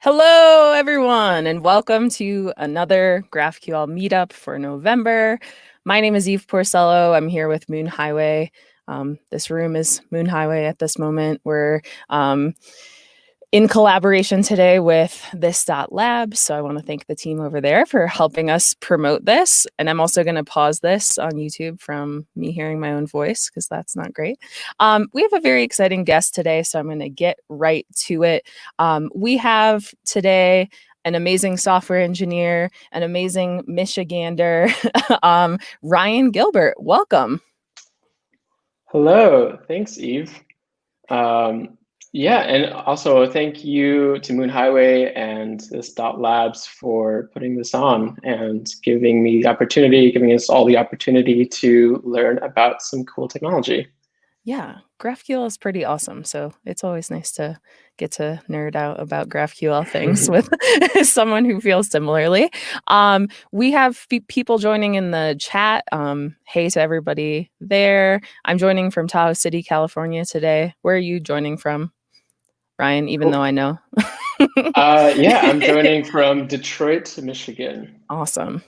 Hello, everyone, and welcome to another GraphQL Meetup for November. My name is Eve Porcello. I'm here with Moon Highway. This room is Moon Highway at this moment. We're in collaboration today with this.lab. So I want to thank the team over there for helping us promote this. And I'm also going to pause this on YouTube from me hearing my own voice because that's not great. We have a very exciting guest today, so I'm going to get right to it. We have today an amazing software engineer, an amazing Michigander, Ryan Gilbert. Welcome. Hello, thanks, Eve. Yeah, and also thank you to Moon Highway and this Dot Labs for putting this on and giving us all the opportunity to learn about some cool technology. Yeah, GraphQL is pretty awesome. So it's always nice to get to nerd out about GraphQL things with someone who feels similarly. We have people joining in the chat. Hey to everybody there. I'm joining from Tahoe City, California today. Where are you joining from, Ryan, even though I know? Yeah, I'm joining from Detroit, Michigan. Awesome.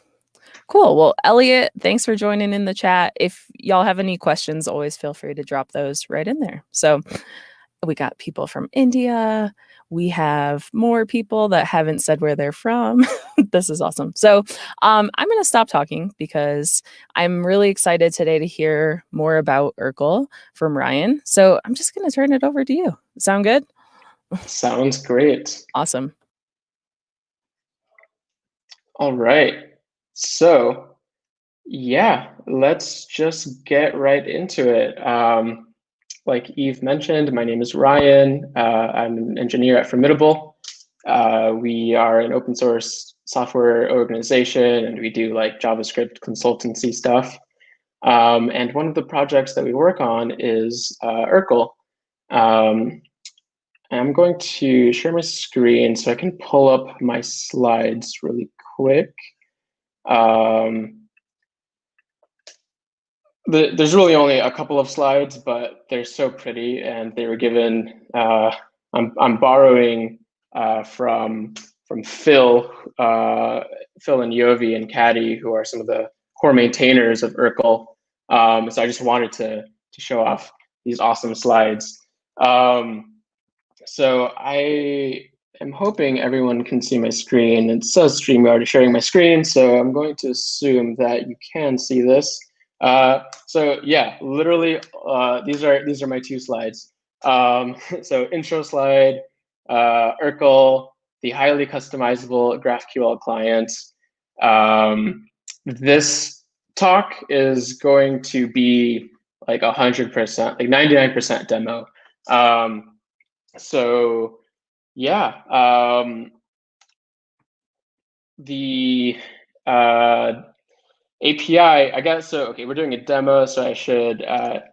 Cool. Well, Elliot, thanks for joining in the chat. If y'all have any questions, always feel free to drop those right in there. So we got people from India. We have more people that haven't said where they're from. This is awesome. So I'm going to stop talking because I'm really excited today to hear more about Urkel from Ryan. So I'm just going to turn it over to you. Sound good? Sounds great. Awesome. All right. So, yeah, let's just get right into it. Like Eve mentioned, my name is Ryan. I'm an engineer at Formidable. We are an open source software organization, and we do like JavaScript consultancy stuff. And one of the projects that we work on is Urkel. I'm going to share my screen so I can pull up my slides really quick. There's really only a couple of slides, but they're so pretty, and they were given. I'm borrowing from Phil, Phil and Yovi and Caddy, who are some of the core maintainers of Urkel. So I just wanted to show off these awesome slides. So I am hoping everyone can see my screen. It says StreamYard is sharing my screen, so I'm going to assume that you can see this. So yeah, literally, these are my two slides. So intro slide, Urkel, the highly customizable GraphQL client. This talk is going to be like 100%, like 99% demo. So yeah, the API, I guess, so okay, we're doing a demo, so I should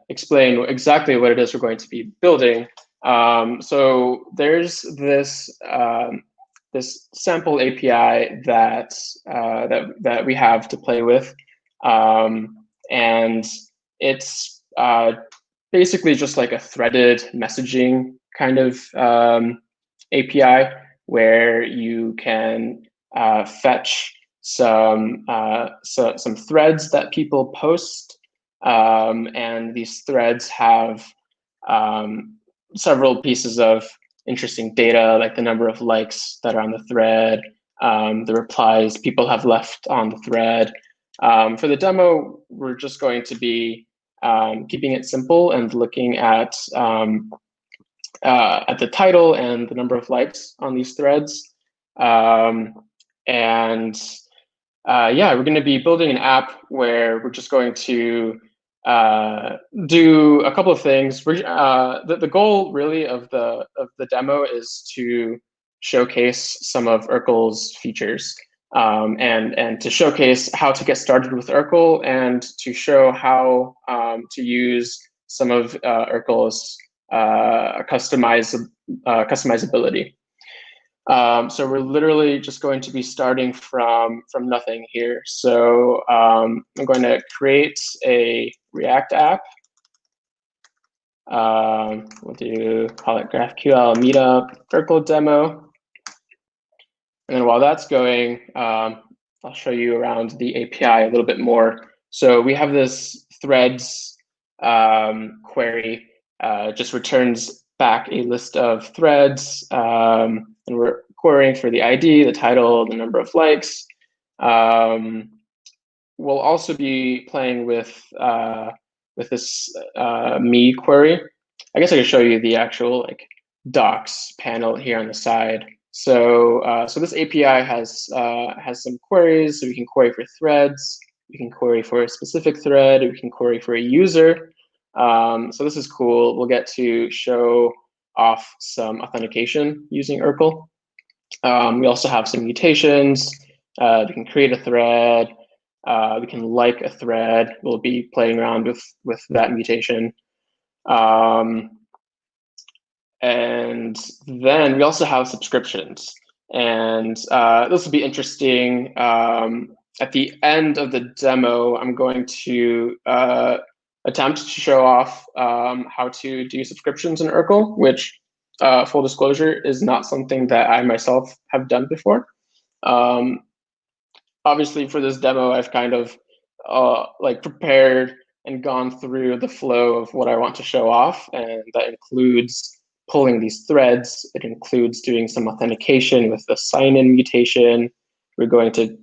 explain exactly what it is we're going to be building. So there's this this sample API that that we have to play with, and it's basically just like a threaded messaging kind of API where you can fetch some threads that people post, and these threads have several pieces of interesting data, like the number of likes that are on the thread, the replies people have left on the thread. For the demo, we're just going to be keeping it simple and looking at the title and the number of likes on these threads. And yeah, we're going to be building an app where we're just going to do a couple of things. The goal really of the demo is to showcase some of Urkel's features, and to showcase how to get started with Urkel, and to show how to use some of Urkel's customizability. So we're literally just going to be starting from nothing here. So I'm going to create a React app. We'll call it GraphQL Meetup Urkel demo. And then while that's going, I'll show you around the API a little bit more. So we have this threads query, just returns back a list of threads, and we're querying for the ID, the title, the number of likes. We'll also be playing with this me query. I guess I could show you the actual like docs panel here on the side. So this API has some queries. So we can query for threads. We can query for a specific thread. We can query for a user. So this is cool. We'll get to show off some authentication using Urkel. We also have some mutations. We can create a thread. We can like a thread. We'll be playing around with that mutation. And then we also have subscriptions. And this will be interesting. At the end of the demo, I'm going to attempt to show off how to do subscriptions in Urkel, which, full disclosure, is not something that I myself have done before. Obviously, for this demo, I've kind of like prepared and gone through the flow of what I want to show off, and that includes pulling these threads. It includes doing some authentication with the sign-in mutation. We're going to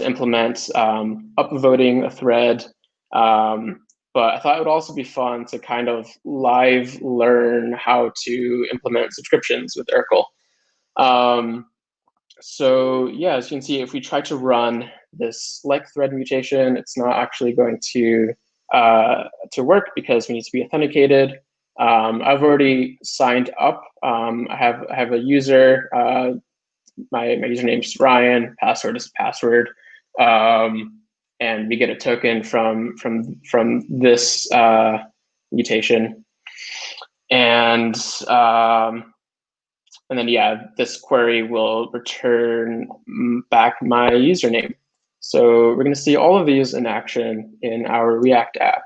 implement upvoting a thread. But I thought it would also be fun to kind of live learn how to implement subscriptions with Urkel. So yeah, as you can see, if we try to run this like thread mutation, it's not actually going to work because we need to be authenticated. I've already signed up. I have a user. My username is Ryan. Password is password. And we get a token from this mutation. And then, yeah, this query will return back my username. So we're going to see all of these in action in our React app.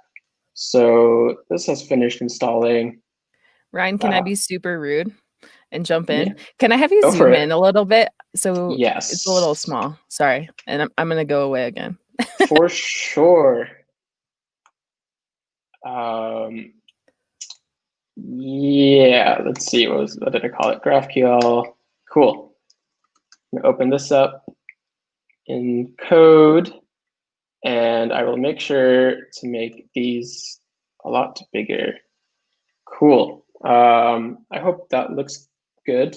So this has finished installing. Ryan, can I be super rude and jump in? Yeah. Can I have you zoom in a little bit? So yes, it's a little small. Sorry. And I'm going to go away again. For sure. Yeah, let's see. What did I call it? GraphQL. Cool. I'm gonna open this up in code, and I will make sure to make these a lot bigger. Cool. I hope that looks good.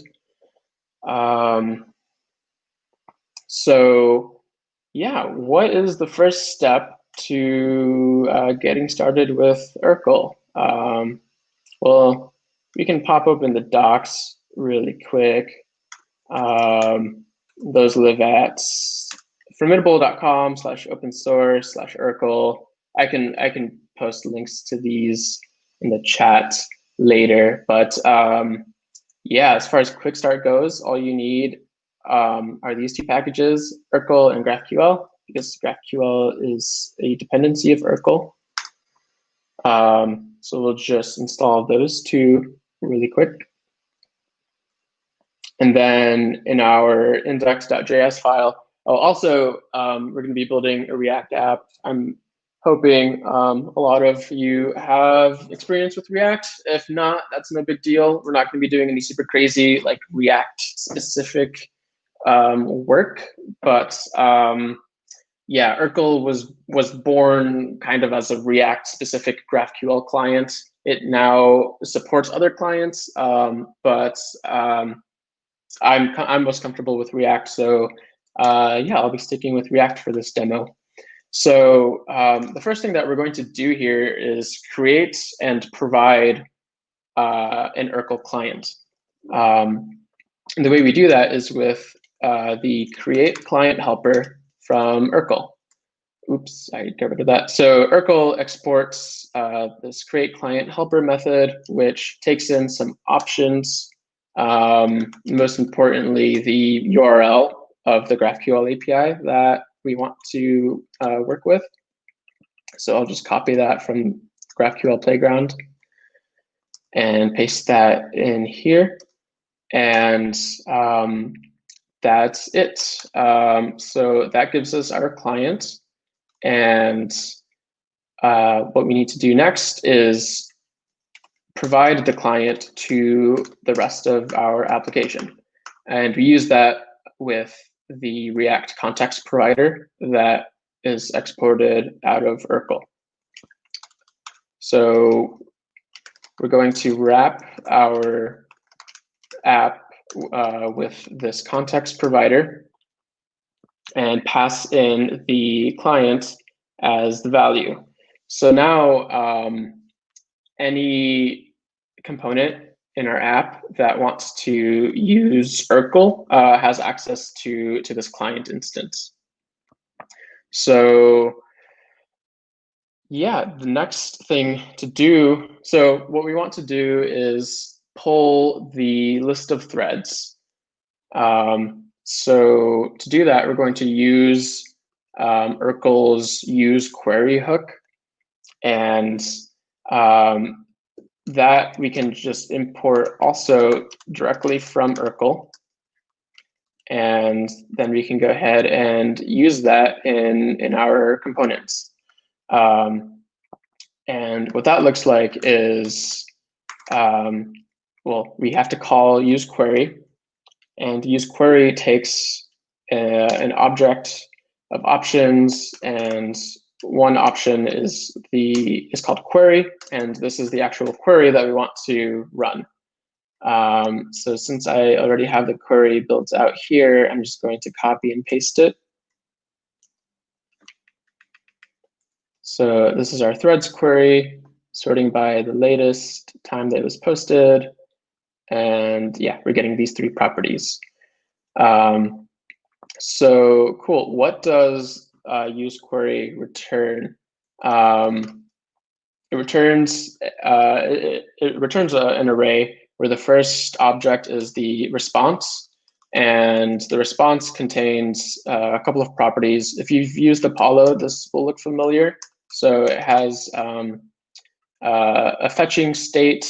So yeah, what is the first step to getting started with Urkel? Well, we can pop open the docs really quick. Those live at formidable.com/open source/Urkel. I can post links to these in the chat later. But yeah, as far as quick start goes, all you need are these two packages, Urkel and GraphQL, because GraphQL is a dependency of Urkel. So we'll just install those two really quick. And then in our index.js file, also, we're going to be building a React app. I'm hoping a lot of you have experience with React. If not, that's no big deal. We're not going to be doing any super crazy like React specific work, but yeah, Urkel was born kind of as a React specific GraphQL client. It now supports other clients, but I'm most comfortable with React, so yeah, I'll be sticking with React for this demo. So the first thing that we're going to do here is create and provide an Urkel client. And the way we do that is with the create client helper from Urkel. Oops, I got rid of that. So Urkel exports this create client helper method, which takes in some options. Most importantly, the URL of the GraphQL API that we want to work with. So I'll just copy that from GraphQL Playground and paste that in here. And that's it. So that gives us our client. And what we need to do next is provide the client to the rest of our application. And we use that with the React context provider that is exported out of Urkel. So we're going to wrap our app with this context provider and pass in the client as the value. So now any component in our app that wants to use Urkel has access to this client instance. So yeah, the next thing to do, so what we want to do is pull the list of threads. So to do that, we're going to use Urkel's use query hook, and that we can just import also directly from Urkel. And then we can go ahead and use that in our components. And what that looks like is, well, we have to call use query, and use query takes an object of options, and one option is called query, and this is the actual query that we want to run. So since I already have the query built out here, I'm just going to copy and paste it. So this is our threads query, sorting by the latest time that it was posted. And yeah, we're getting these three properties. So cool. What does use query return? It returns an array where the first object is the response, and the response contains a couple of properties. If you've used Apollo, this will look familiar. So it has a fetching state,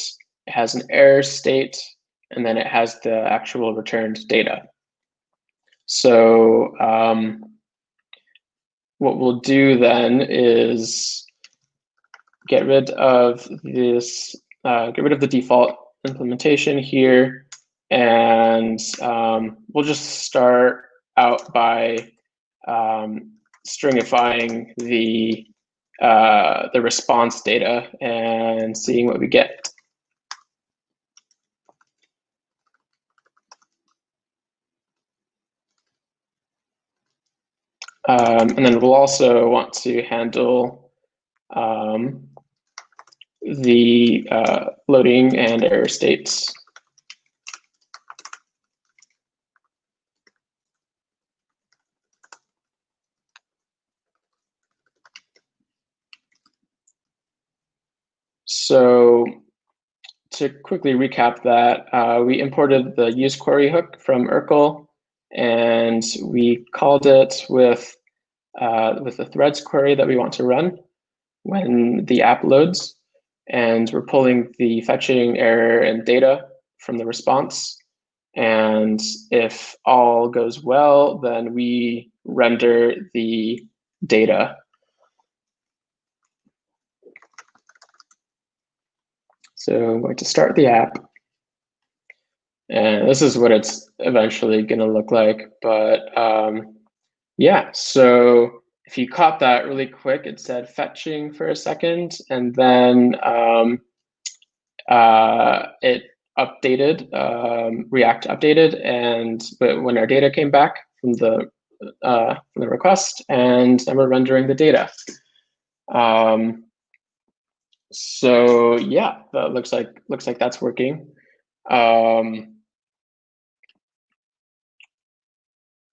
it has an error state, and then it has the actual returned data. So what we'll do then is get rid of this, get rid of the default implementation here, and we'll just start out by stringifying the response data and seeing what we get. And then we'll also want to handle the loading and error states. So to quickly recap that, we imported the use query hook from Urkel, and we called it with the threads query that we want to run when the app loads. And we're pulling the fetching, error, and data from the response. And if all goes well, then we render the data. So I'm going to start the app. And this is what it's eventually going to look like. But yeah, so if you caught that really quick, it said fetching for a second, and then it updated, React updated, and when our data came back from the request, and then we're rendering the data. So yeah, that looks like that's working.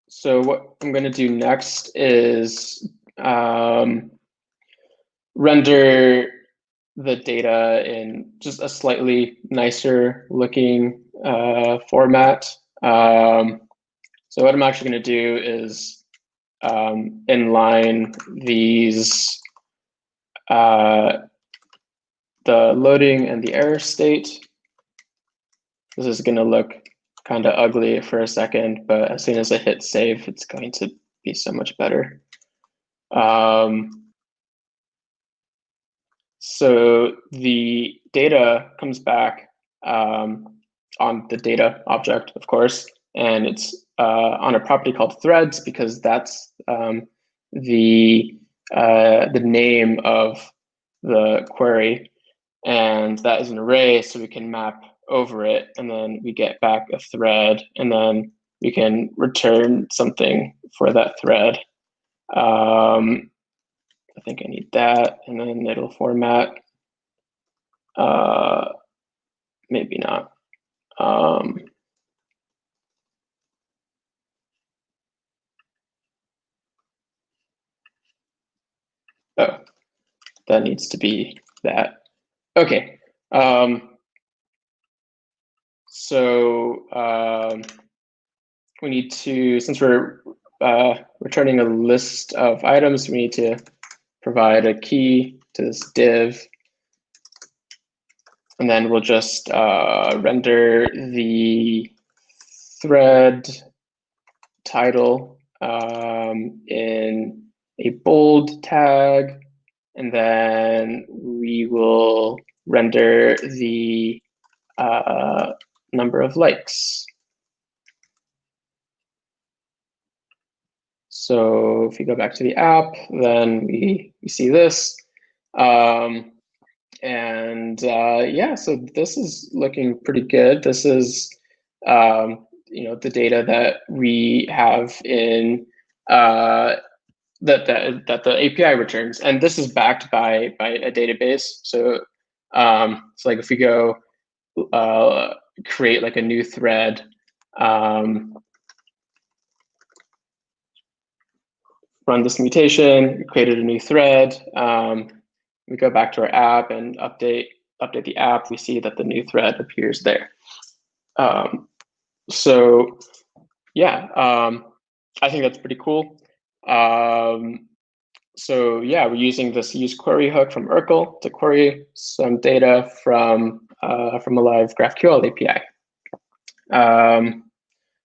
So what I'm going to do next is render the data in just a slightly nicer looking format. So what I'm actually going to do is inline these, the loading and the error state. This is going to look kind of ugly for a second, but as soon as I hit save, it's going to be so much better. So the data comes back on the data object, of course, and it's on a property called threads because that's the name of the query, and that is an array, so we can map over it, and then we get back a thread, and then we can return something for that thread. I think I need that, and then it'll format. Maybe not. Oh, that needs to be that. Okay. We need to, since we're returning a list of items, we need to provide a key to this div. And then we'll just render the thread title in a bold tag. And then we will render the number of likes. So if you go back to the app, then we see this. Yeah, so this is looking pretty good. This is the data that we have in that the API returns, and this is backed by a database. So so like if we go create like a new thread, run this mutation, created a new thread. We go back to our app and update the app. We see that the new thread appears there. So yeah, I think that's pretty cool. So yeah, we're using this use query hook from Urkel to query some data from a live GraphQL API.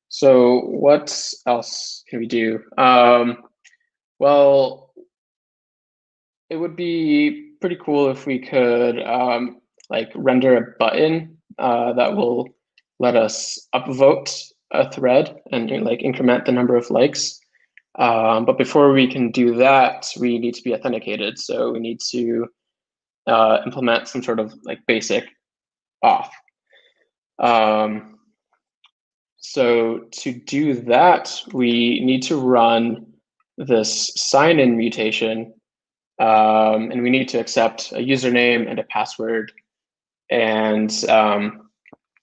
So what else can we do? Well, it would be pretty cool if we could like render a button that will let us upvote a thread and like increment the number of likes. But before we can do that, we need to be authenticated. So we need to implement some sort of like basic auth. So to do that, we need to run this sign-in mutation, and we need to accept a username and a password. And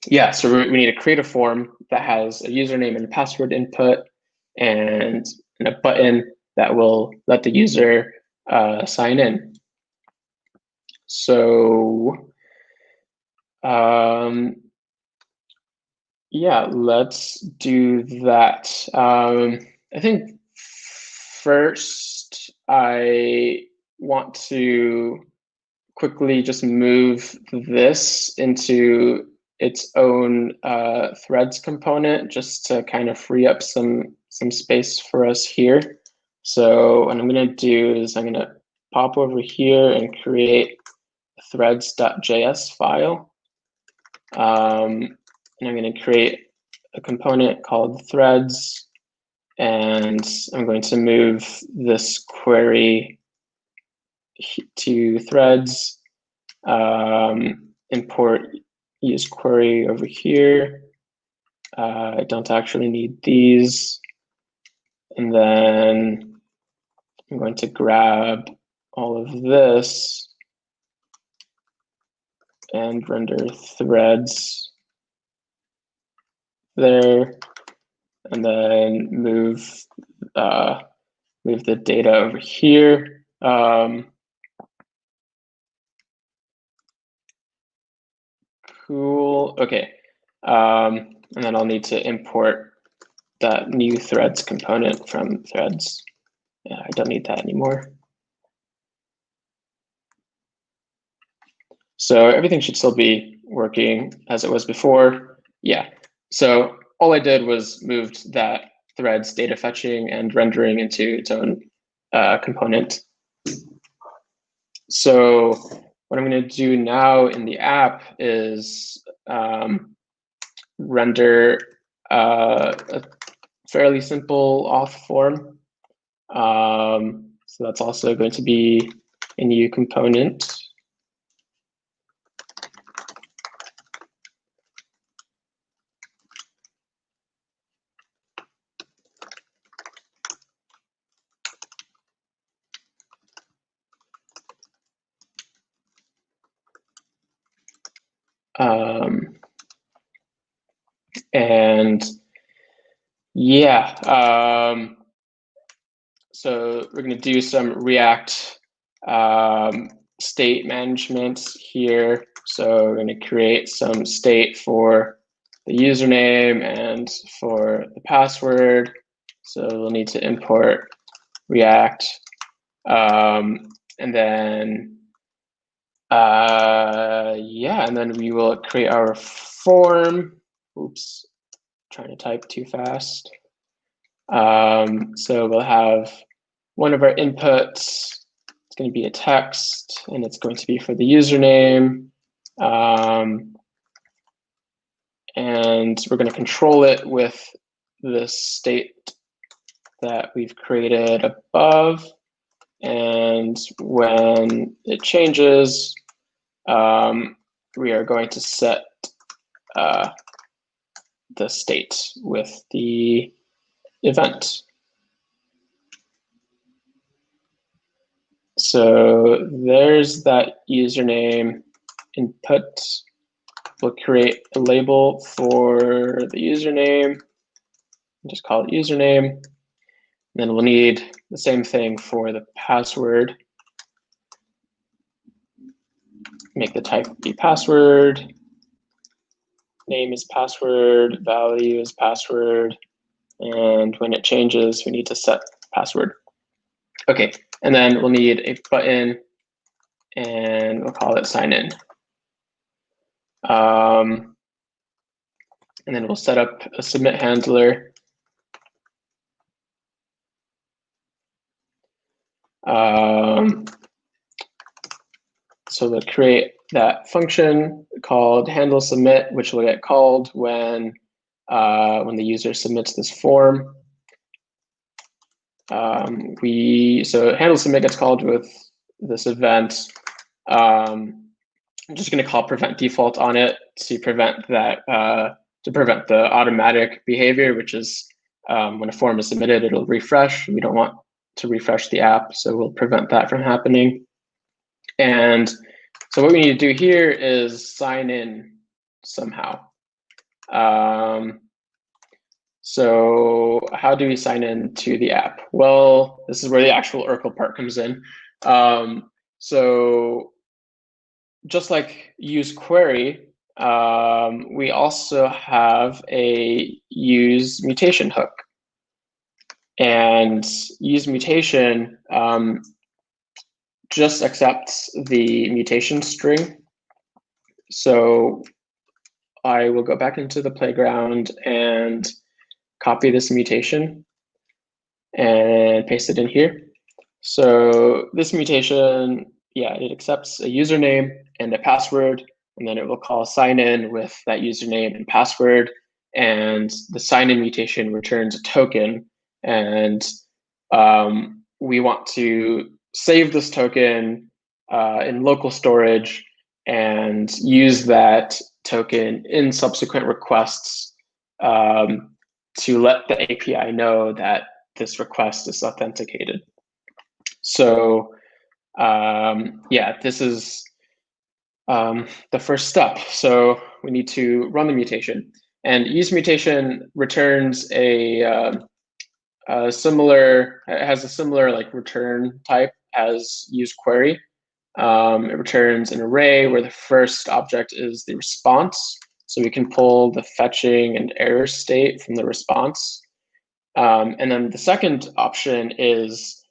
yeah, so we need to create a form that has a username and a password input, and a button that will let the user sign in. So yeah, let's do that. I think first I want to quickly just move this into its own threads component, just to kind of free up some space for us here. So what I'm going to do is I'm going to pop over here and create a threads.js file. And I'm going to create a component called threads, and I'm going to move this query to threads, import use query over here. I don't actually need these. And then I'm going to grab all of this and render threads there, and then move the data over here. Cool. Okay. And then I'll need to import that new threads component from threads. Yeah, I don't need that anymore. So everything should still be working as it was before. Yeah. So all I did was moved that thread's data fetching and rendering into its own component. So what I'm going to do now in the app is render a fairly simple auth form. So that's also going to be a new component. And yeah, so we're going to do some React state management here. So we're going to create some state for the username and for the password. So we'll need to import React. And then, yeah, and then we will create our form. Oops, trying to type too fast. So we'll have one of our inputs. It's going to be a text, and it's going to be for the username. And we're going to control it with the state that we've created above. And when it changes, we are going to set the state with the event. So there's that username input. We'll create a label for the username, just call it username. And then we'll need the same thing for the password. Make the type be password. Name is password, value is password. And when it changes, we need to set password. Okay, and then we'll need a button, and we'll call it sign in. And then we'll set up a submit handler. So we'll create that function called handle submit, which will get called when the user submits this form. So handle submit gets called with this event. I'm just going to call prevent default on it to prevent that to prevent the automatic behavior, which is when a form is submitted, it'll refresh. We don't want to refresh the app, so we'll prevent that from happening. And so what we need to do here is sign in somehow. So how do we sign in to the app? Well, this is where the actual Urkel part comes in. So just like use query, we also have a use mutation hook. And use mutation just accepts the mutation string. So I will go back into the playground and copy this mutation and paste it in here. So this mutation, yeah, it accepts a username and a password, and then it will call sign in with that username and password. And the sign in mutation returns a token. And we want to save this token in local storage and use that token in subsequent requests to let the API know that this request is authenticated. So yeah, this is the first step. So we need to run the mutation, and use mutation returns a similar, it has a similar like return type as use query. It returns an array where the first object is the response. So we can pull the fetching and error state from the response. And then the second option is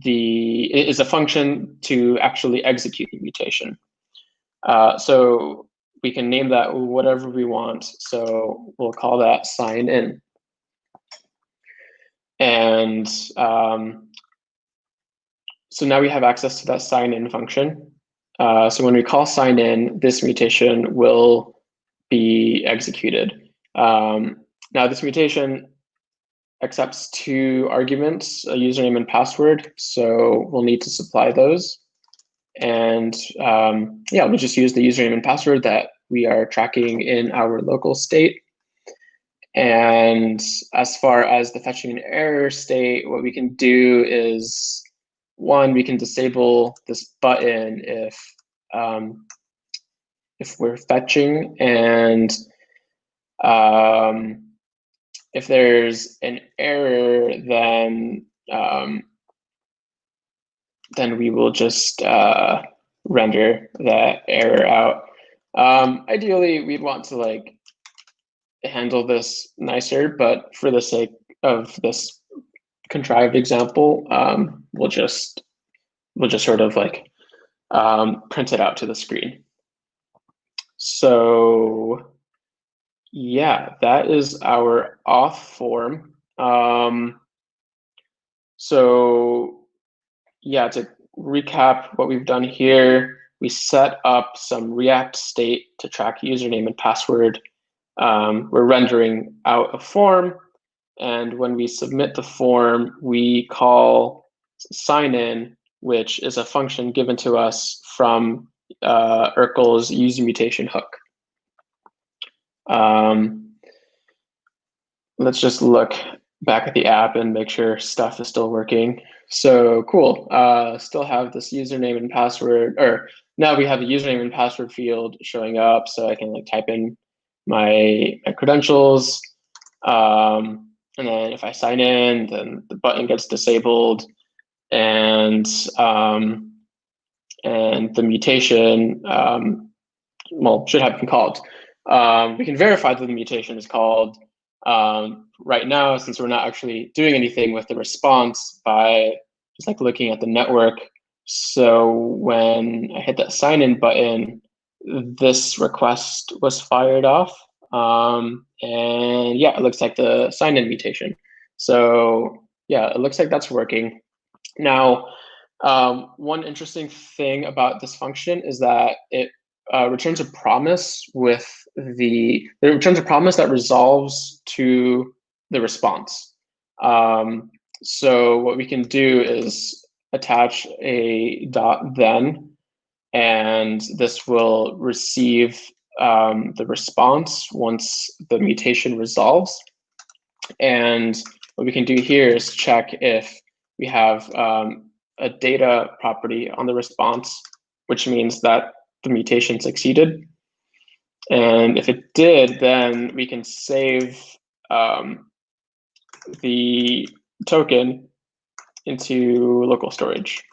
a function to actually execute the mutation. So we can name that whatever we want. So we'll call that sign in. And so now we have access to that sign in function. So when we call sign in, this mutation will be executed. Now this mutation accepts two arguments, a username and password. So we'll need to supply those. And yeah, we'll just use the username and password that we are tracking in our local state. And as far as the fetching an error state, what we can do is, one, we can disable this button if we're fetching, and if there's an error, then we will just render that error out. Ideally, we'd want to like handle this nicer, but for the sake of this contrived example, we'll just sort of like print it out to the screen. So yeah, that is our auth form. So yeah, to recap what we've done here, we set up some React state to track username and password. We're rendering out a form, and when we submit the form, we call sign in, which is a function given to us from Urkel's use mutation hook. Let's just look back at the app and make sure stuff is still working. So cool. Still have this username and password, or now we have the username and password field showing up, so I can like type in my credentials. And then if I sign in, then the button gets disabled, and the mutation well, should have been called. We can verify that the mutation is called right now, since we're not actually doing anything with the response, by just like looking at the network. So when I hit that sign in button, this request was fired off. And yeah, it looks like the sign in mutation. So yeah, it looks like that's working. Now, one interesting thing about this function is that it returns a promise it returns a promise that resolves to the response. So what we can do is attach a .then, and this will receive the response once the mutation resolves. And what we can do here is check if we have a data property on the response, which means that the mutation succeeded. And if it did, then we can save the token into local storage.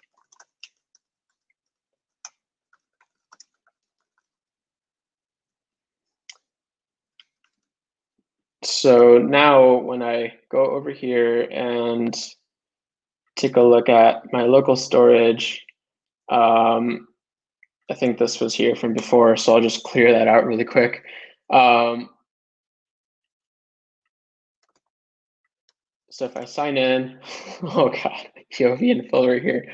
So now when I go over here and take a look at my local storage, I think this was here from before, so I'll just clear that out really quick. So if I sign in, oh God, POV and folder here.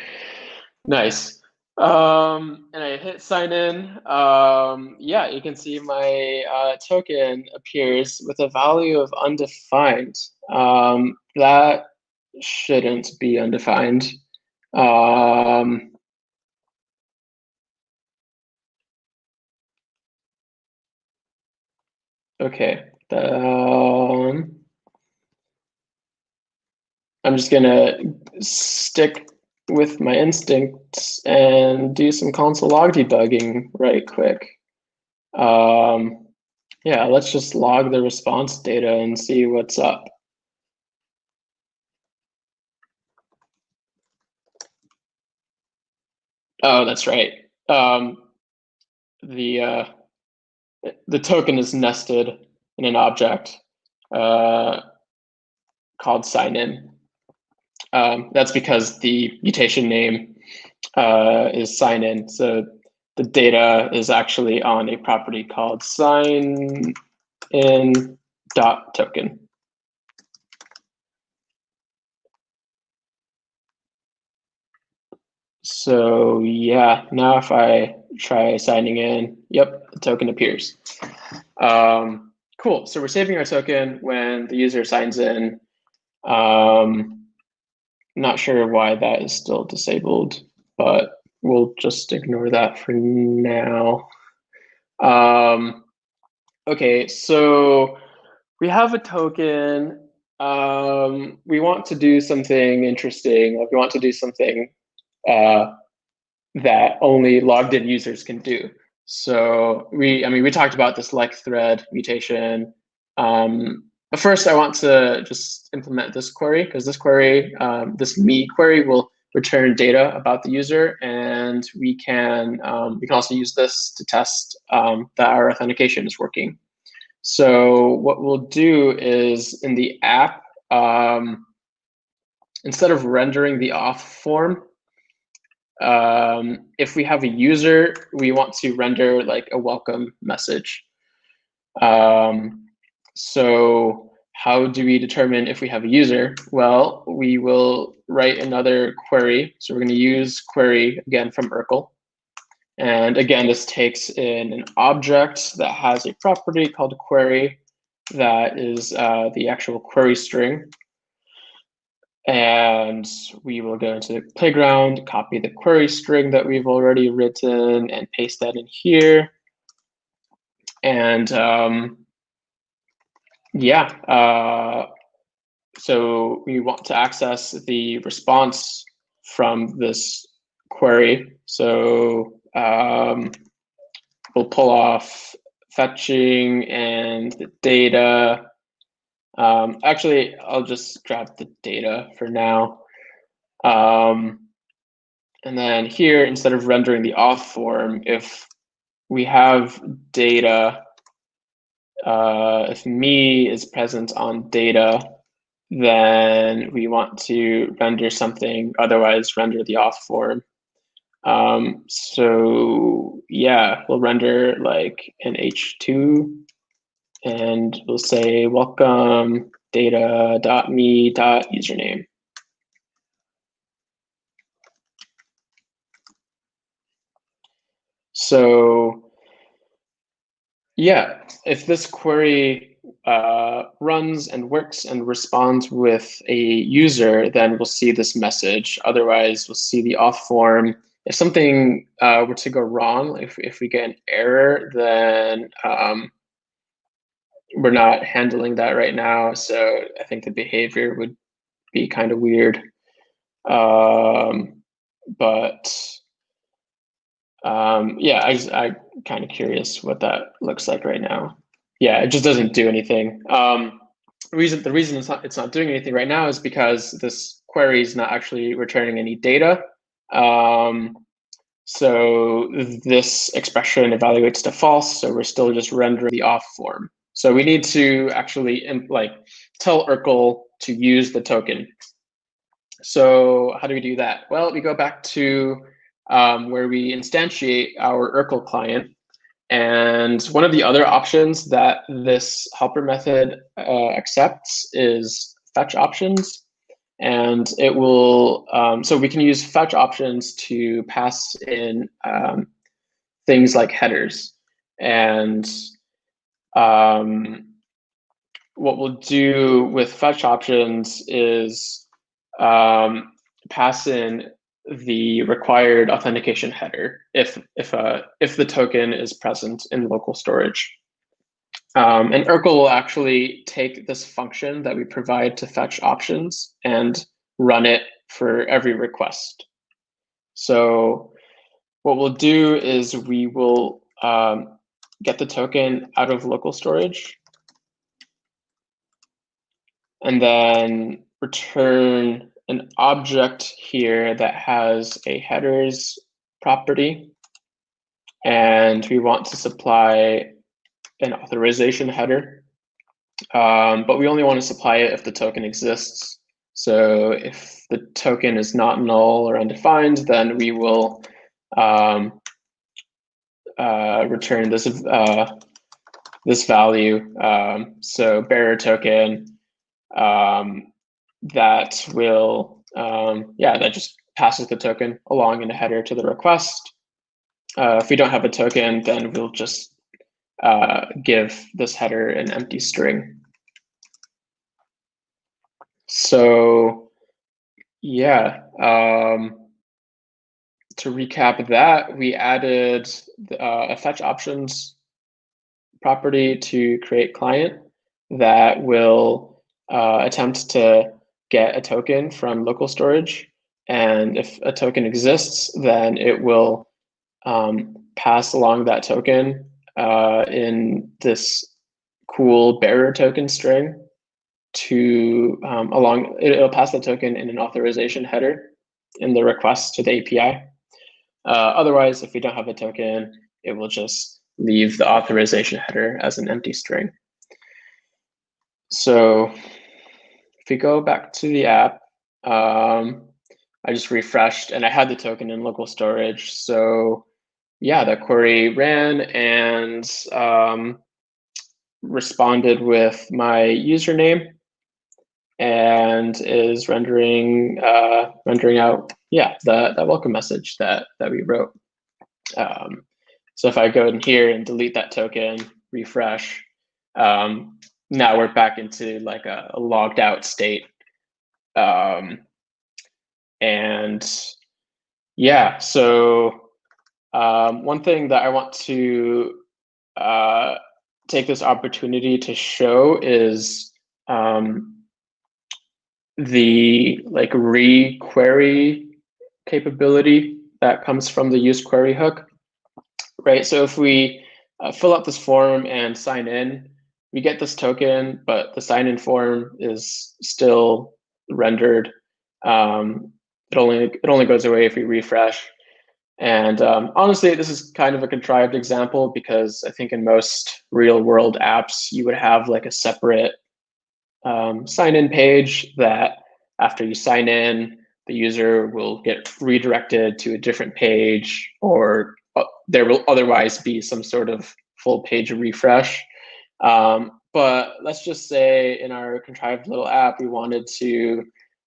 Nice. And I hit sign in. Yeah, you can see my token appears with a value of undefined. That shouldn't be undefined. Okay. I'm just gonna stick with my instincts and do some console log debugging right quick. Yeah, let's just log the response data and see what's up. Oh, that's right. The token is nested in an object called sign in. That's because the mutation name is sign in. So the data is actually on a property called signin.token. So yeah, now if I try signing in, yep, the token appears. Cool, so we're saving our token when the user signs in. Not sure why that is still disabled, but we'll just ignore that for now. Okay, so we have a token. We want to do something interesting. Like we want to do something that only logged in users can do. So we talked about this like thread mutation. But first, I want to just implement this query because this query, this me query, will return data about the user, and we can also use this to test that our authentication is working. So what we'll do is in the app, instead of rendering the auth form, if we have a user, we want to render like a welcome message. So how do we determine if we have a user? Well, we will write another query. So we're going to use query again from Urkel. And again, this takes in an object that has a property called query that is the actual query string. And we will go into the playground, copy the query string that we've already written and paste that in here. And so we want to access the response from this query. So we'll pull off fetching and the data. Actually, I'll just grab the data for now. And then here, instead of rendering the auth form, if we have data, if me is present on data, then we want to render something, otherwise render the auth form. So yeah, we'll render like an h2 and we'll say welcome data.me.username. So yeah, if this query runs and works and responds with a user, then we'll see this message. Otherwise, we'll see the auth form. If something were to go wrong, if we get an error, then we're not handling that right now. So I think the behavior would be kind of weird. Yeah, I'm kind of curious what that looks like right now. Yeah, it just doesn't do anything. The reason it's not doing anything right now is because this query is not actually returning any data. So this expression evaluates to false, so we're still just rendering the auth form. So we need to actually tell Urkel to use the token. So how do we do that? Well, we go back to where we instantiate our Urkel client. And one of the other options that this helper method accepts is fetch options. And it will, so we can use fetch options to pass in things like headers. And what we'll do with fetch options is pass in the required authentication header if the token is present in local storage. And Urkel will actually take this function that we provide to fetch options and run it for every request. So what we'll do is we will get the token out of local storage and then return an object here that has a headers property. And we want to supply an authorization header. But we only want to supply it if the token exists. So if the token is not null or undefined, then we will return this this value. So bearer token that will that just passes the token along in a header to the request. If we don't have a token, then we'll just give this header an empty string. So yeah, to recap that, we added a fetch options property to create client that will attempt to get a token from local storage. And if a token exists, then it will pass along that token in this cool bearer token string to it'll pass the token in an authorization header in the request to the API. Otherwise, if we don't have a token, it will just leave the authorization header as an empty string. So if we go back to the app, I just refreshed and I had the token in local storage. So yeah, the query ran and responded with my username and is rendering out that welcome message that we wrote. So if I go in here and delete that token, refresh, now we're back into like a logged out state. And yeah, so one thing that I want to take this opportunity to show is the like re-query capability that comes from the use query hook, right? So if we fill out this form and sign in, we get this token, but the sign-in form is still rendered. It only goes away if we refresh. And honestly, this is kind of a contrived example because I think in most real-world apps, you would have like a separate sign-in page that after you sign in, the user will get redirected to a different page, or there will otherwise be some sort of full page refresh. But let's just say in our contrived little app, we wanted to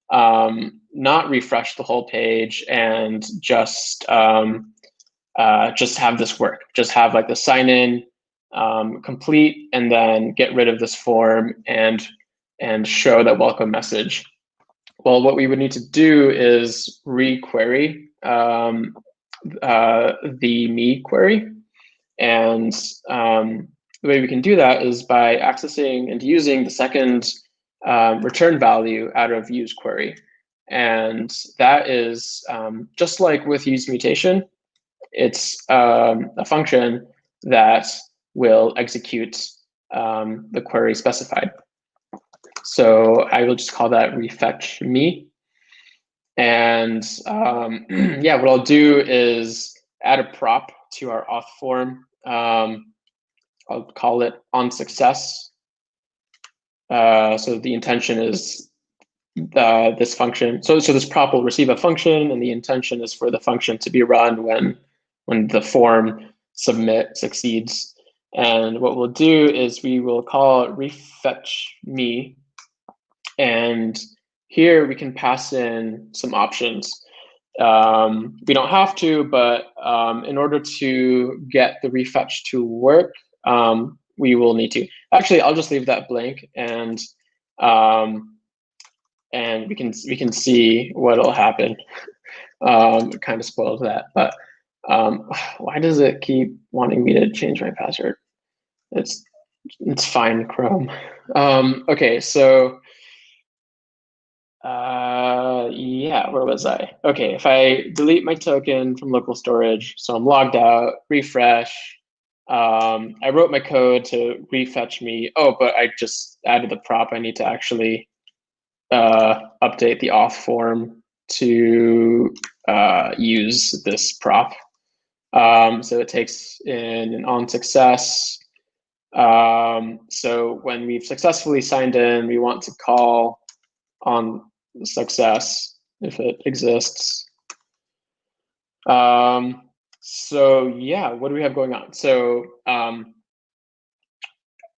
not refresh the whole page and just have this work. Just have like the sign in complete, and then get rid of this form and show that welcome message. Well, what we would need to do is re-query the me query. And the way we can do that is by accessing and using the second return value out of use query. And that is just like with use mutation, it's a function that will execute the query specified. So I will just call that refetch me. And yeah, what I'll do is add a prop to our auth form. I'll call it on success. So the intention is this function. So this prop will receive a function, and the intention is for the function to be run when the form submit succeeds. And what we'll do is we will call refetch me. And here we can pass in some options. We don't have to, but in order to get the refetch to work, we will need to. Actually, I'll just leave that blank, and we can see what'll happen. It kind of spoils that, but why does it keep wanting me to change my password? It's fine, Chrome. Okay, so yeah, where was I? Okay, if I delete my token from local storage, so I'm logged out, refresh. I wrote my code to refetch me. Oh, but I just added the prop. I need to actually update the auth form to use this prop. So it takes in an on success. So when we've successfully signed in, we want to call on success if it exists. So yeah, what do we have going on? So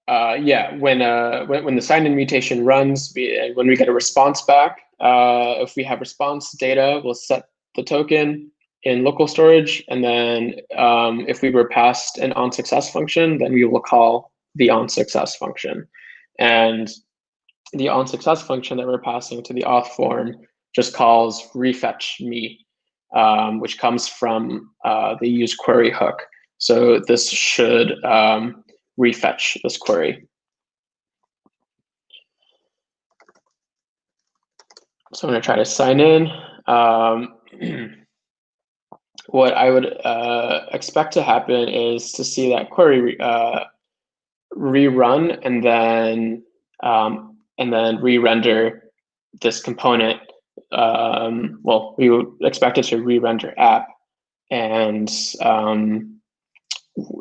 yeah, when the sign-in mutation runs, when we get a response back, if we have response data, we'll set the token in local storage, and then if we were passed an onSuccess function, then we will call the onSuccess function. And the onSuccess function that we're passing to the auth form just calls refetch me, which comes from the use query hook. So this should refetch this query. So I'm going to try to sign in. What I would expect to happen is to see that query rerun and then re-render this component. Well, we would expect it to re-render app, and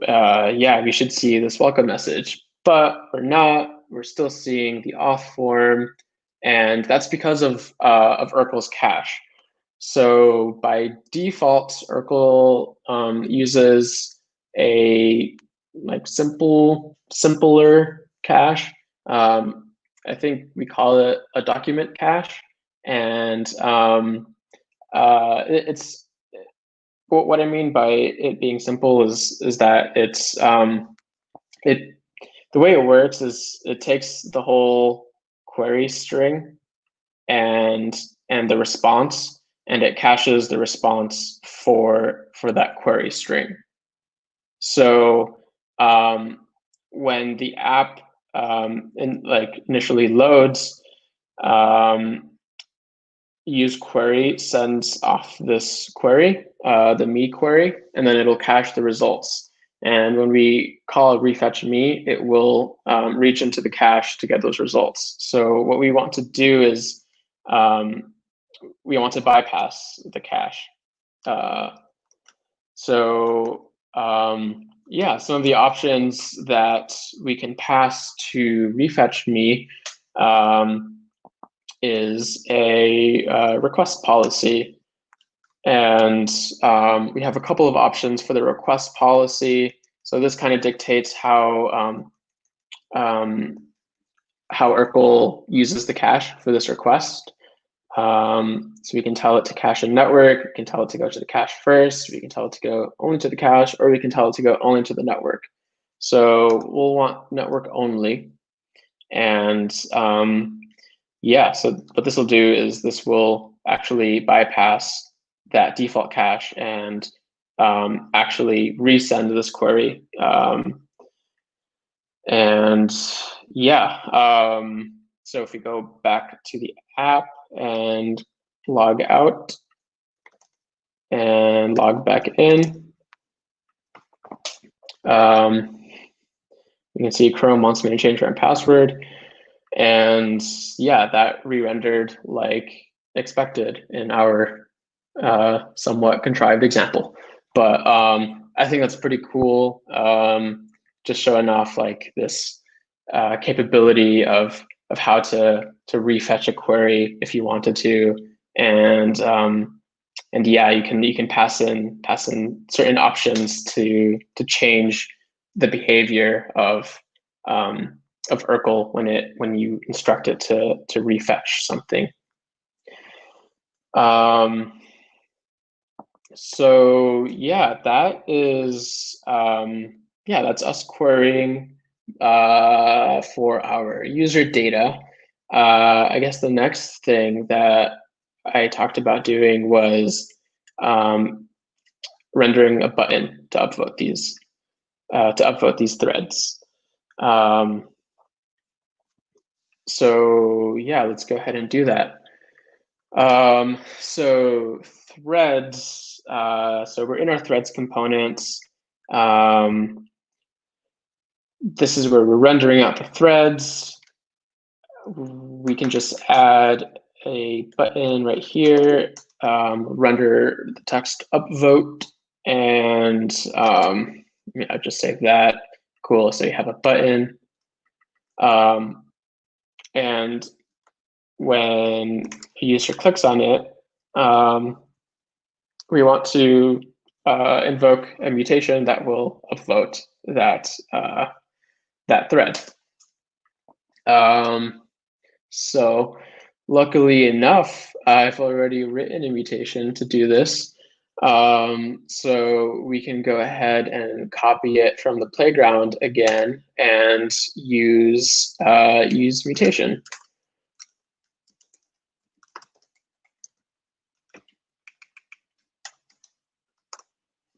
yeah, we should see this welcome message, but we're not. We're still seeing the auth form, and that's because of Urkel's cache. So by default, Urkel uses a simpler cache. I think we call it a document cache, and it's what I mean by it being simple is that it's it the way it works is it takes the whole query string and the response, and it caches the response for that query string. So when the app initially loads, use query sends off this query, the me query, and then it'll cache the results. And when we call refetch me, it will reach into the cache to get those results. So what we want to do is we want to bypass the cache. Yeah, some of the options that we can pass to refetch me is a request policy. And we have a couple of options for the request policy. So this kind of dictates how Urkel uses the cache for this request. So we can tell it to cache a network, we can tell it to go to the cache first, we can tell it to go only to the cache, or we can tell it to go only to the network. So we'll want network only. And yeah, so what this will do is this will actually bypass that default cache and actually resend this query. And yeah, so if we go back to the app and log out and log back in, you can see Chrome wants me to change my password. And yeah, that re-rendered like expected in our somewhat contrived example. But I think that's pretty cool, just showing off like this capability of how to refetch a query if you wanted to, and yeah, you can pass in certain options to change the behavior of Urkel when you instruct it to refetch something. So yeah, that is yeah, that's us querying for our user data. I guess the next thing that I talked about doing was rendering a button to upvote these threads. So yeah, let's go ahead and do that. So threads, so we're in our threads components. This is where we're rendering out the threads. We can just add a button right here, render the text upvote, and I'll just save that. Cool, so you have a button. And when a user clicks on it, we want to invoke a mutation that will upvote that that thread. So luckily enough, I've already written a mutation to do this. So we can go ahead and copy it from the playground again and use mutation.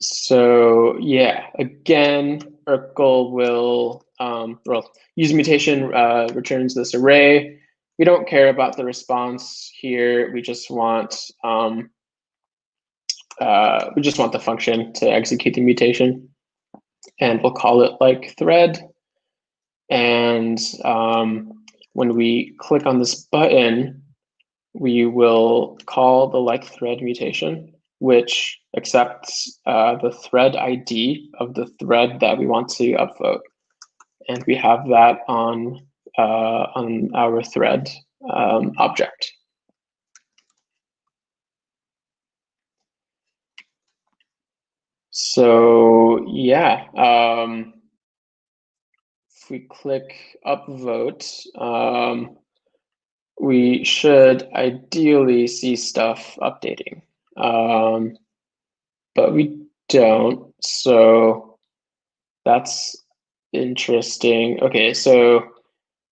So yeah, again, Urkel will use mutation returns this array. We don't care about the response here. We just want the function to execute the mutation, and we'll call it like thread. And when we click on this button, we will call the like thread mutation, which accepts the thread ID of the thread that we want to upvote. And we have that on our thread object. So yeah, if we click upvote, we should ideally see stuff updating, but we don't. So that's interesting. Okay, so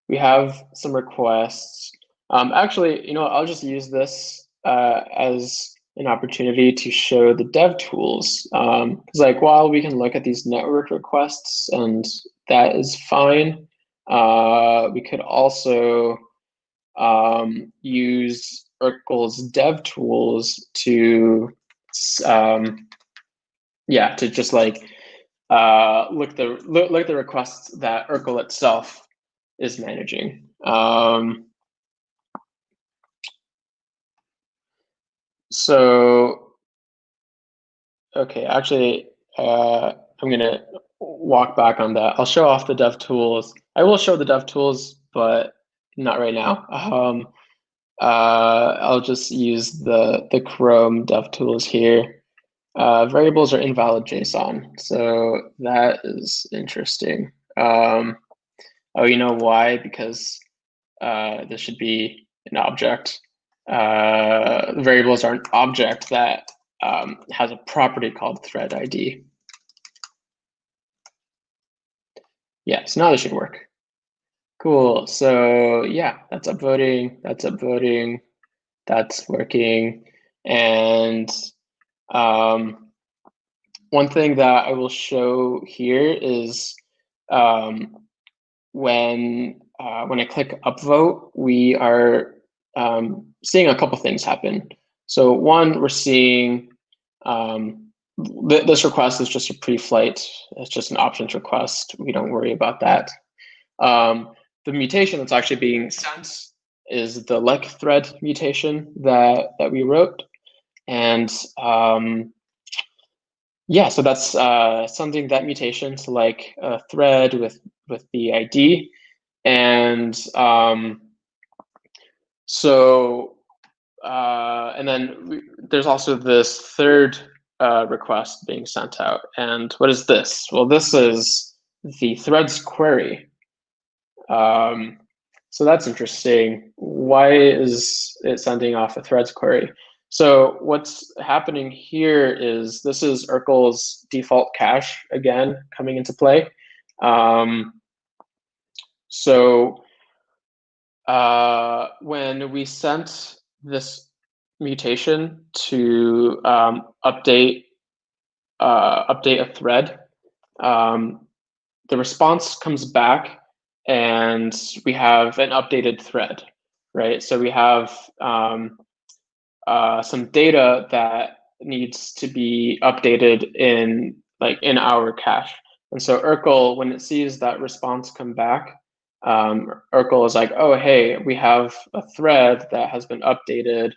we have some requests. Actually, I'll just use this as an opportunity to show the dev tools. Because like while we can look at these network requests and that is fine, we could also use Urkel's dev tools to to just like look at the requests that Urkel itself is managing. So, okay, actually, I'm gonna walk back on that. I'll show off the dev tools. I will show the dev tools, but not right now. I'll just use the Chrome dev tools here. Variables are invalid JSON, so that is interesting. Oh, you know why? Because this should be an object. Variables are an object that has a property called thread ID. Yeah, so now this should work. Cool. So yeah, that's upvoting. That's upvoting. That's working. And one thing that I will show here is when I click upvote, we are seeing a couple things happen. So one, we're seeing this request is just a pre-flight. It's just an options request. We don't worry about that. The mutation that's actually being sent is the like thread mutation that we wrote. And yeah, so that's sending that mutation to like a thread with the ID. And and then there's also this third request being sent out. And what is this? Well, this is the threads query. So that's interesting. Why is it sending off a threads query? So what's happening here is this is Urkel's default cache again coming into play. So when we sent this mutation to update a thread, the response comes back and we have an updated thread, right? So we have some data that needs to be updated in our cache. And so Urkel, when it sees that response come back, Urkel is like, oh, hey, we have a thread that has been updated.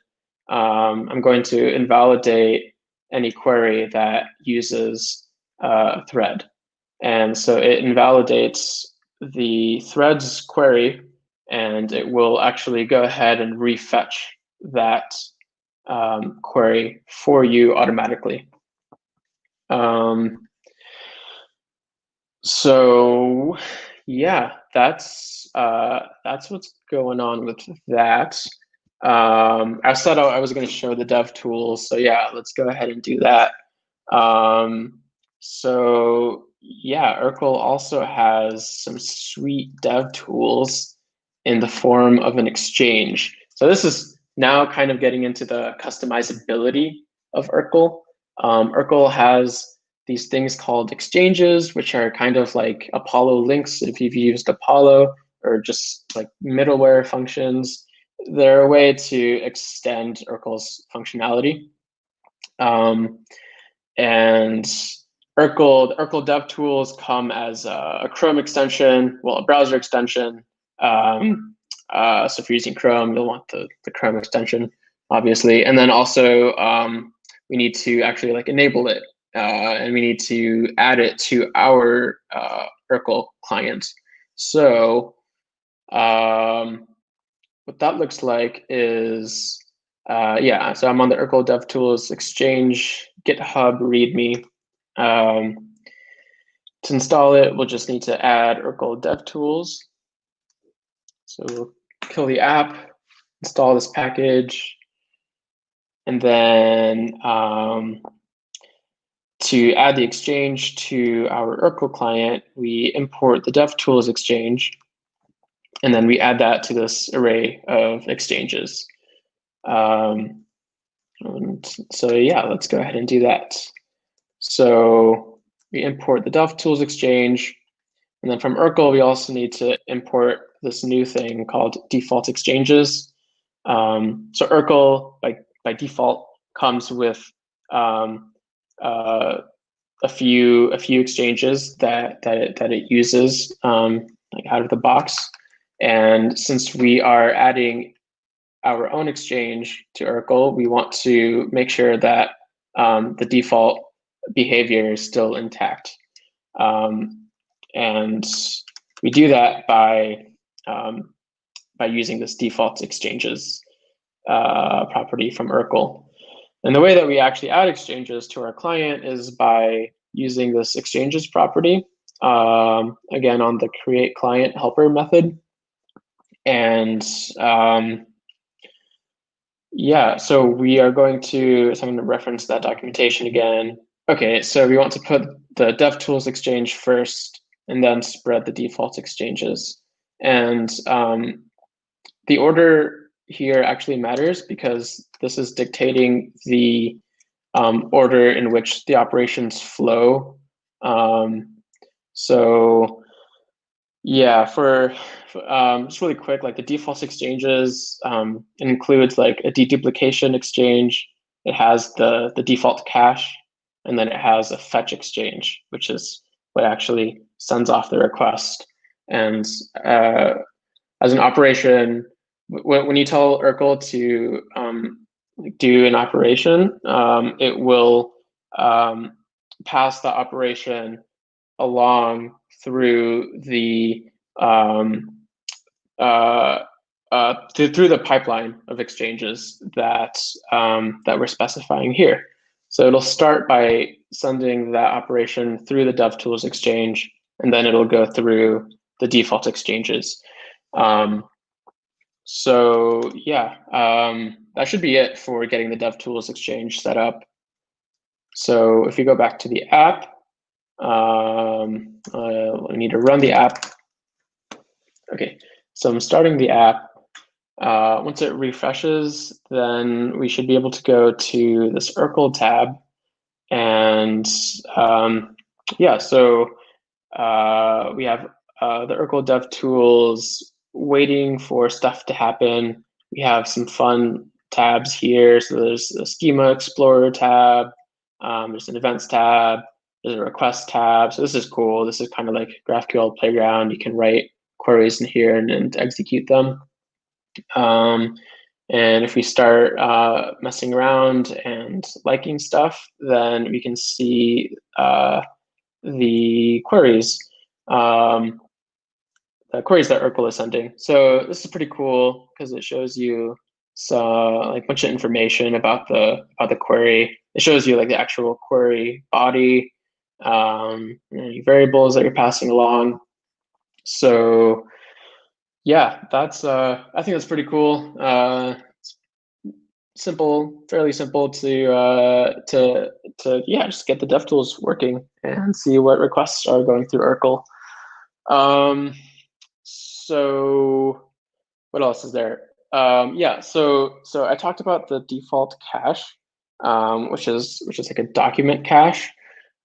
I'm going to invalidate any query that uses a thread. And so it invalidates the threads query, and it will actually go ahead and refetch that query for you automatically. So yeah, that's what's going on with that. I said I was going to show the dev tools, so yeah, let's go ahead and do that. So yeah, Urkel also has some sweet dev tools in the form of an exchange. So this is now kind of getting into the customizability of Urkel. Urkel has these things called exchanges, which are kind of like Apollo links if you've used Apollo, or just like middleware functions. They're a way to extend Urkel's functionality. And the Urkel dev tools come as a Chrome extension, well, a browser extension. So if you're using Chrome, you'll want the Chrome extension, obviously. And then also we need to actually like enable it, and we need to add it to our Urkel client. So what that looks like is, yeah, so I'm on the Urkel DevTools Exchange GitHub README. To install it, we'll just need to add Urkel DevTools. So we'll kill the app, install this package, and then to add the exchange to our Urkel client, we import the DevTools exchange, and then we add that to this array of exchanges. And so yeah, let's go ahead and do that. So we import the DevTools exchange, and then from Urkel, we also need to import this new thing called default exchanges. So Urkel, by default, comes with a few exchanges that it uses like out of the box. And since we are adding our own exchange to Urkel, we want to make sure that the default behavior is still intact. And we do that by using this default exchanges property from Urkel. And the way that we actually add exchanges to our client is by using this exchanges property, again, on the create client helper method. And yeah, so we are going to, so I'm going to reference that documentation again. Okay, so we want to put the DevTools exchange first and then spread the default exchanges. And the order here actually matters because this is dictating the order in which the operations flow. So yeah, for just really quick, like the default exchanges, it includes like a deduplication exchange. It has the default cache, and then it has a fetch exchange, which is what actually sends off the request. And as an operation, when you tell Urkel to do an operation, it will pass the operation along through the through the pipeline of exchanges that that we're specifying here. So it'll start by sending that operation through the DevTools exchange, and then it'll go through the default exchanges. So yeah, that should be it for getting the DevTools exchange set up. So if you go back to the app, I need to run the app. Okay, so I'm starting the app. Once it refreshes, then we should be able to go to this Urkel tab. And yeah, so we have the Urkel Dev Tools waiting for stuff to happen. We have some fun tabs here. So there's a Schema Explorer tab. There's an Events tab. There's a Request tab. So this is cool. This is kind of like GraphQL Playground. You can write queries in here and execute them. And if we start messing around and liking stuff, then we can see the queries that Urkel is sending. So this is pretty cool because it shows you like a bunch of information about the query. It shows you like the actual query body, any variables that you're passing along. So yeah, that's I think that's pretty cool. Simple, fairly simple to yeah, just get the DevTools working and see what requests are going through Urkel. So what else is there? Yeah, so I talked about the default cache, which is like a document cache.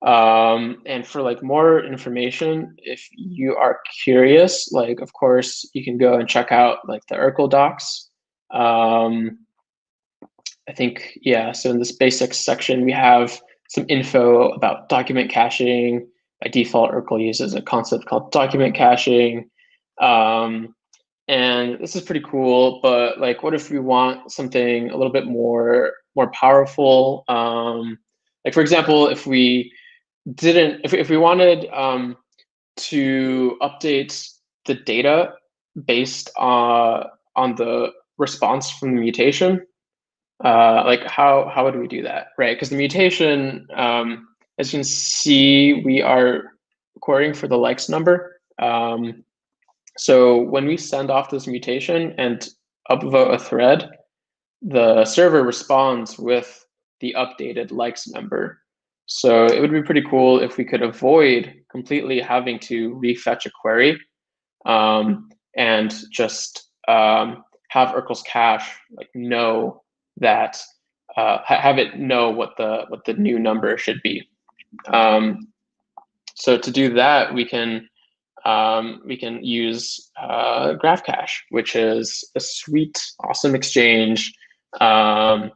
And for like more information, if you are curious, like of course you can go and check out like the Urkel docs. I think, yeah, so in this basics section, we have some info about document caching. By default, Urkel uses a concept called document caching. And this is pretty cool, but like, what if we want something a little bit more powerful? Like for example, if we wanted to update the data based on the response from the mutation, like how would we do that, right? Because the mutation, as you can see, we are querying for the likes number. So when we send off this mutation and upvote a thread, the server responds with the updated likes number. So it would be pretty cool if we could avoid completely having to refetch a query, and just have Urkel's cache like know that have it know what the new number should be. So to do that, we can use Graph Cache, which is a sweet, awesome exchange, and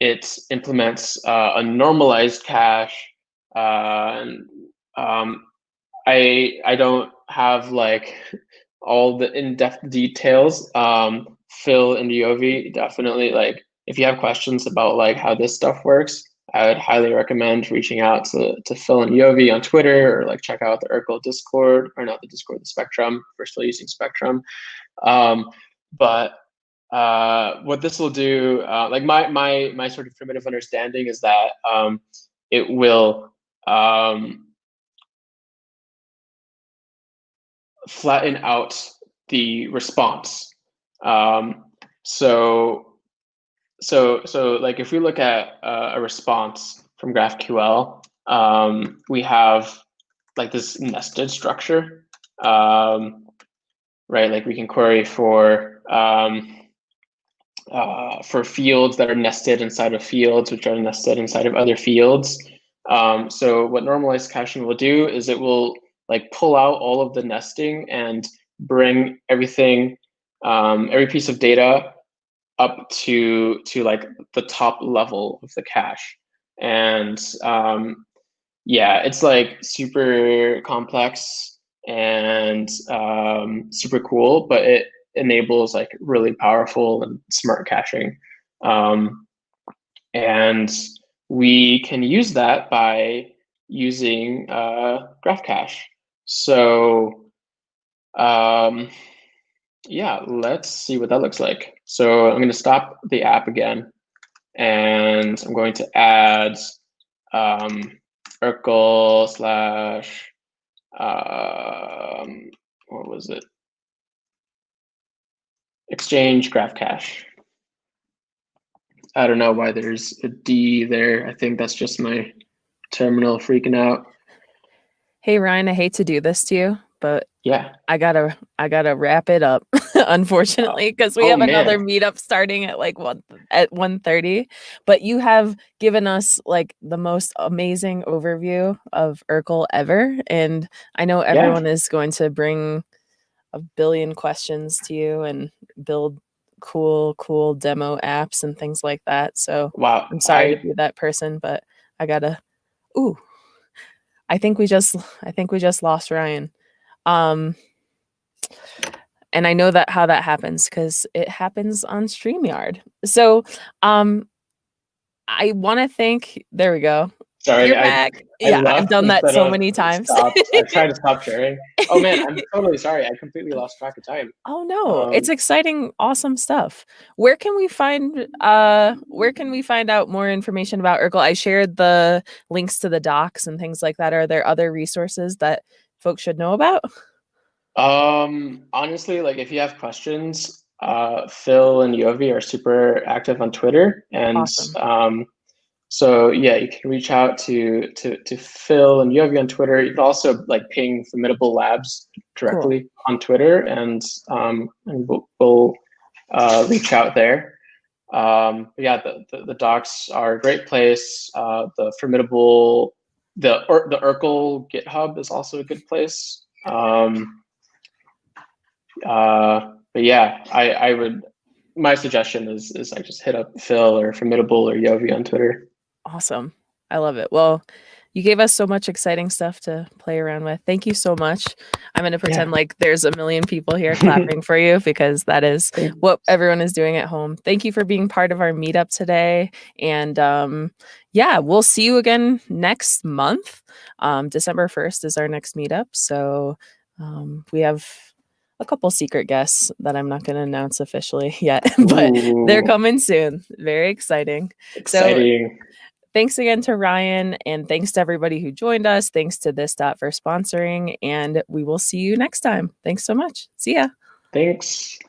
it implements a normalized cache. And I don't have like all the in-depth details. Phil and Yovi, definitely, like if you have questions about like how this stuff works, I would highly recommend reaching out to Phil and Yovi on Twitter, or like check out the Urkel Discord, or not the Discord, the Spectrum. We're still using Spectrum. But what this will do, like my sort of primitive understanding is that it will flatten out the response. So like if we look at a response from GraphQL, we have like this nested structure, right? Like we can query for fields that are nested inside of fields, which are nested inside of other fields. So what normalized caching will do is it will like pull out all of the nesting and bring everything, every piece of data up to like the top level of the cache. And yeah, it's like super complex and super cool, but it enables like really powerful and smart caching. And we can use that by using Graph Cache. So yeah, let's see what that looks like. So I'm going to stop the app again, and I'm going to add Urkel slash, what was it? Exchange Graph Cache. I don't know why there's a D there. I think that's just my terminal freaking out. Hey Ryan, I hate to do this to you, but Yeah. I gotta wrap it up, unfortunately, because we Oh have another man. meetup starting at like 1:30. But you have given us like the most amazing overview of Urkel ever, and I know everyone Yeah. is going to bring a billion questions to you and build cool demo apps and things like that. So Wow. I'm sorry to be that person, but I gotta. Ooh, I think we just lost Ryan. Um, and I know that how that happens because it happens on StreamYard. So I want to thank, there we go. Sorry, You're I back. I Yeah, I've left done that instead so of many times. stopped. I tried to stop sharing. Oh man, I'm totally sorry. I completely lost track of time. Oh no, it's Um, exciting, awesome stuff. Where can we find out more information about Urkel? I shared the links to the docs and things like that. Are there other resources that folks should know about? Honestly, like if you have questions, Phil and Yovi are super active on Twitter, and Awesome. so yeah, you can reach out to Phil and Yovi on Twitter. You can also like ping Formidable Labs Cool. directly on Twitter, and we'll reach out there. Yeah, the docs are a great place. The Formidable, the Urkel GitHub is also a good place. But yeah, I would. My suggestion is I just hit up Phil or Formidable or Yovi on Twitter. Awesome. I love it. Well, you gave us so much exciting stuff to play around with. Thank you so much. I'm going to Yeah. pretend like there's a million people here clapping for you because that is what everyone is doing at home. Thank you for being part of our meetup today. And yeah, we'll see you again next month. December 1st is our next meetup. So we have a couple secret guests that I'm not going to announce officially yet, but they're Ooh, coming soon. Very exciting. So exciting. thanks again to Ryan, and thanks to everybody who joined us. Thanks to This Dot for sponsoring, and we will see you next time. Thanks so much. See ya. Thanks.